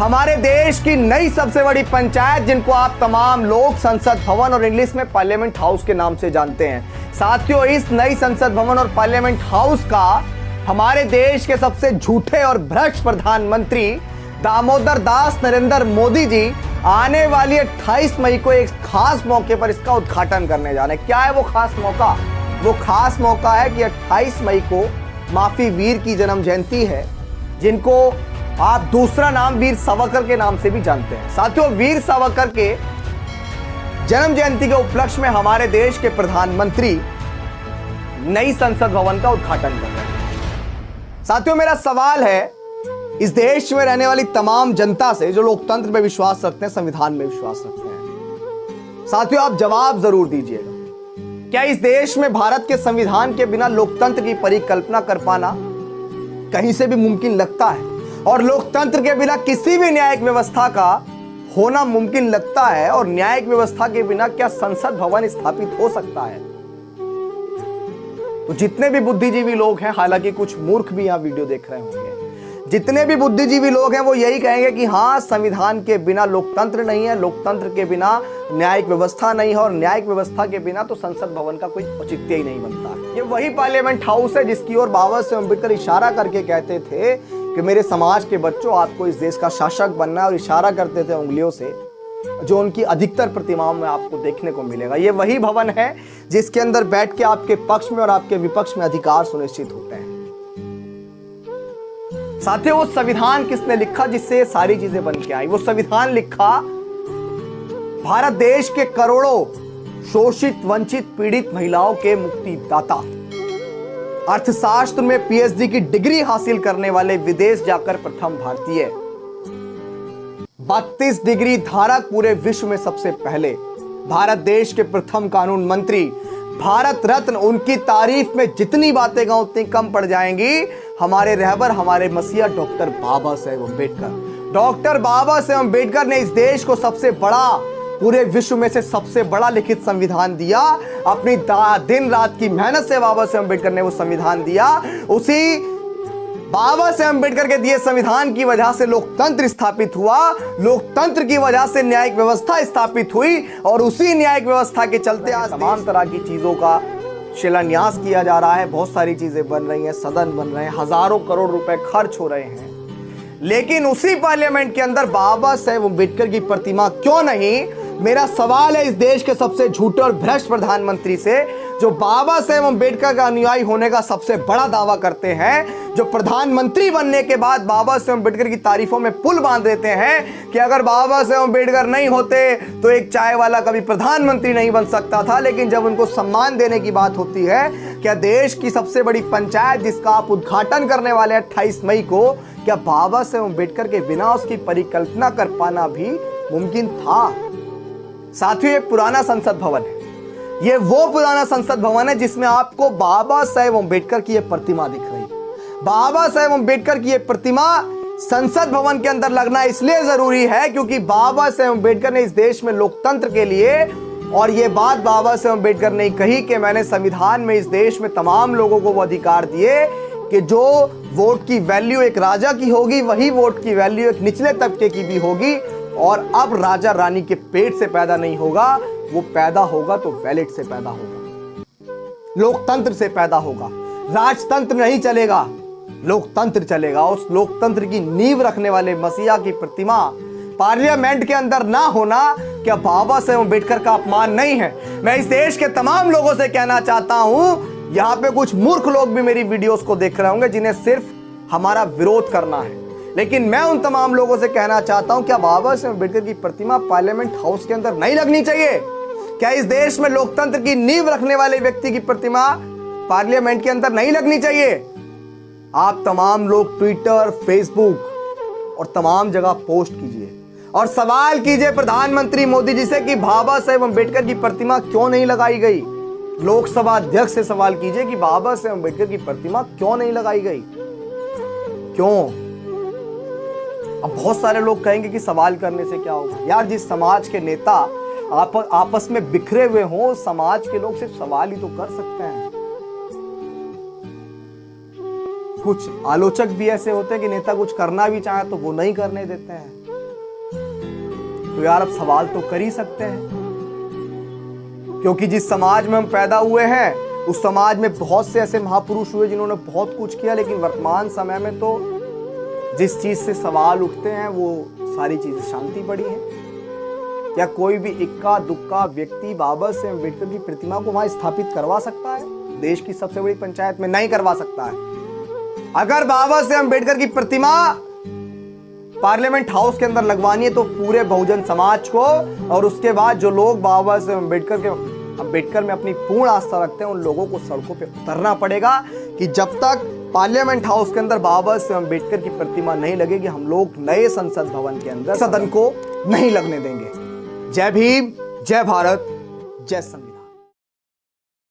हमारे देश की नई सबसे बड़ी पंचायत, जिनको आप तमाम लोग संसद भवन और इंग्लिश में पार्लियामेंट हाउस के नाम से जानते हैं। साथियों, इस नई संसद भवन और पार्लियामेंट हाउस का हमारे देश के सबसे झूठे और भ्रष्ट प्रधानमंत्री दामोदर दास नरेंद्र मोदी जी आने वाली 28 मई को एक खास मौके पर इसका उद्घाटन करने जा रहे हैं। क्या है वो खास मौका? वो खास मौका है कि 28 मई को माफी वीर की जन्म जयंती है, जिनको आप दूसरा नाम वीर सावरकर के नाम से भी जानते हैं। साथियों, वीर सावरकर के जन्म जयंती के उपलक्ष्य में हमारे देश के प्रधानमंत्री नई संसद भवन का उद्घाटन कर रहे हैं। साथियों, मेरा सवाल है इस देश में रहने वाली तमाम जनता से, जो लोकतंत्र में विश्वास रखते हैं, संविधान में विश्वास रखते हैं। साथियों, आप जवाब जरूर दीजिएगा। क्या इस देश में भारत के संविधान के बिना लोकतंत्र की परिकल्पना कर पाना कहीं से भी मुमकिन लगता है? और लोकतंत्र के बिना किसी भी न्यायिक व्यवस्था का होना मुमकिन लगता है? और न्यायिक व्यवस्था के बिना क्या संसद भवन स्थापित हो सकता है? तो जितने भी बुद्धिजीवी लोग हैं, हालांकि कुछ मूर्ख भी यहां वीडियो देख रहे होंगे, जितने भी बुद्धिजीवी लोग हैं वो यही कहेंगे कि हाँ, संविधान के बिना लोकतंत्र नहीं है, लोकतंत्र के बिना न्यायिक व्यवस्था नहीं है, और न्यायिक व्यवस्था के बिना तो संसद भवन का कोई औचित्य ही नहीं बनता। ये वही पार्लियामेंट हाउस है जिसकी ओर बाबा साहेब अम्बेडकर इशारा करके कहते थे कि मेरे समाज के बच्चों, आपको इस देश का शासक बनना है, और इशारा करते थे उंगलियों से, जो उनकी अधिकतर प्रतिमाओं में आपको देखने को मिलेगा। ये वही भवन है जिसके अंदर बैठ के आपके पक्ष में और आपके विपक्ष में अधिकार सुनिश्चित होते हैं। साथियों, वो संविधान किसने लिखा जिससे ये सारी चीजें बन के आई? वो संविधान लिखा भारत देश के करोड़ों शोषित, वंचित, पीड़ित महिलाओं के मुक्तिदाता, अर्थशास्त्र में पीएचडी की डिग्री हासिल करने वाले, विदेश जाकर प्रथम भारतीय, 32 डिग्री धारक, पूरे विश्व में सबसे पहले, भारत देश के प्रथम कानून मंत्री, भारत रत्न। उनकी तारीफ में जितनी बातें कहूं उतनी कम पड़ जाएंगी। हमारे रहबर, हमारे मसीहा डॉक्टर बाबा साहेब अम्बेडकर। डॉक्टर बाबा साहेब अम्बेडकर ने इस देश को सबसे बड़ा, पूरे विश्व में से सबसे बड़ा लिखित संविधान दिया। अपनी दिन रात की मेहनत से बाबा साहेब अम्बेडकर ने वो संविधान दिया। उसी बाबा साहेब अम्बेडकर के दिए संविधान की वजह से लोकतंत्र स्थापित हुआ, लोकतंत्र की वजह से न्यायिक व्यवस्था स्थापित हुई, और उसी न्यायिक व्यवस्था के चलते आज तमाम तरह की चीजों का शिलान्यास किया जा रहा है। बहुत सारी चीजें बन रही हैं, सदन बन रहे हैं, हजारों करोड़ रुपए खर्च हो रहे हैं, लेकिन उसी पार्लियामेंट के अंदर बाबा साहेब अम्बेडकर की प्रतिमा क्यों नहीं? मेरा सवाल है इस देश के सबसे झूठे और भ्रष्ट प्रधानमंत्री से, जो बाबा साहेब अम्बेडकर का अनुयायी होने का सबसे बड़ा दावा करते हैं, जो प्रधानमंत्री बनने के बाद बाबा साहेब अम्बेडकर की तारीफों में पुल बांध देते हैं कि अगर बाबा साहेब अम्बेडकर नहीं होते तो एक चाय वाला कभी प्रधानमंत्री नहीं बन सकता था। लेकिन जब उनको सम्मान देने की बात होती है, क्या देश की सबसे बड़ी पंचायत जिसका आप उद्घाटन करने वाले 28 मई को, क्या बाबा साहेब अम्बेडकर के बिना उसकी परिकल्पना कर पाना भी मुमकिन था? साथियों, ये पुराना संसद भवन है। ये वो पुराना संसद भवन है जिसमें आपको बाबा साहेब अम्बेडकर की ये प्रतिमा दिख रही है। बाबा साहेब अम्बेडकर की ये प्रतिमा संसद भवन के अंदर लगना इसलिए जरूरी है क्योंकि बाबा साहेब अम्बेडकर ने इस देश में लोकतंत्र के लिए, और ये बात बाबा साहेब अम्बेडकर ने कही कि मैंने संविधान में इस देश में तमाम लोगों को वो अधिकार दिए कि जो वोट की वैल्यू एक राजा की होगी, वही वोट की वैल्यू एक निचले तबके की भी होगी। और अब राजा रानी के पेट से पैदा नहीं होगा, वो पैदा होगा तो बैलेट से पैदा होगा, लोकतंत्र से पैदा होगा। राजतंत्र नहीं चलेगा, लोकतंत्र चलेगा। उस लोकतंत्र की नींव रखने वाले मसीहा की प्रतिमा पार्लियामेंट के अंदर ना होना क्या बाबा साहेब अम्बेडकर का अपमान नहीं है? मैं इस देश के तमाम लोगों से कहना चाहता हूं, यहां पे कुछ मूर्ख लोग भी मेरी वीडियोस को देख रहे होंगे जिन्हें सिर्फ हमारा विरोध करना है, लेकिन मैं उन तमाम लोगों से कहना चाहता हूं, क्या बाबा साहेब अम्बेडकर की प्रतिमा पार्लियामेंट हाउस के अंदर नहीं लगनी चाहिए? क्या इस देश में लोकतंत्र की नींव रखने वाले व्यक्ति की प्रतिमा पार्लियामेंट के अंदर नहीं लगनी चाहिए? आप तमाम लोग ट्विटर, फेसबुक और तमाम जगह पोस्ट कीजिए और सवाल कीजिए प्रधानमंत्री मोदी जी से कि बाबा साहेब अम्बेडकर की प्रतिमा क्यों नहीं लगाई गई। लोकसभा अध्यक्ष से सवाल कीजिए कि बाबा साहेब अम्बेडकर की प्रतिमा क्यों नहीं लगाई गई, क्यों? अब बहुत सारे लोग कहेंगे कि सवाल करने से क्या होगा। यार, जिस समाज के नेता आपस में बिखरे हुए हों, समाज के लोग सिर्फ सवाल ही तो कर सकते हैं। कुछ आलोचक भी ऐसे होते हैं कि नेता कुछ करना भी चाहे तो वो नहीं करने देते हैं। तो यार अब सवाल तो कर ही सकते हैं, क्योंकि जिस समाज में हम पैदा हुए हैं उस समाज में बहुत से ऐसे महापुरुष हुए जिन्होंने बहुत कुछ किया, लेकिन वर्तमान समय में तो जिस चीज से सवाल उठते हैं वो सारी चीजें शांति पड़ी है। क्या कोई भी इक्का दुक्का व्यक्ति बाबा साहेब अम्बेडकर की प्रतिमा को वहां स्थापित करवा सकता है? देश की सबसे बड़ी पंचायत में नहीं करवा सकता है। अगर बाबा साहेब अम्बेडकर की प्रतिमा पार्लियामेंट हाउस के अंदर लगवानी है तो पूरे बहुजन समाज को और उसके बाद जो लोग बाबा साहेब अम्बेडकर में अपनी पूर्ण आस्था रखते हैं उन लोगों को सड़कों पे उतरना पड़ेगा कि जब तक पार्लियामेंट हाउस के अंदर बाबा साहेब अम्बेडकर की प्रतिमा नहीं लगेगी हम लोग नए संसद भवन के अंदर सदन को नहीं लगने देंगे। जय भीम, जय भारत, जय संविधान।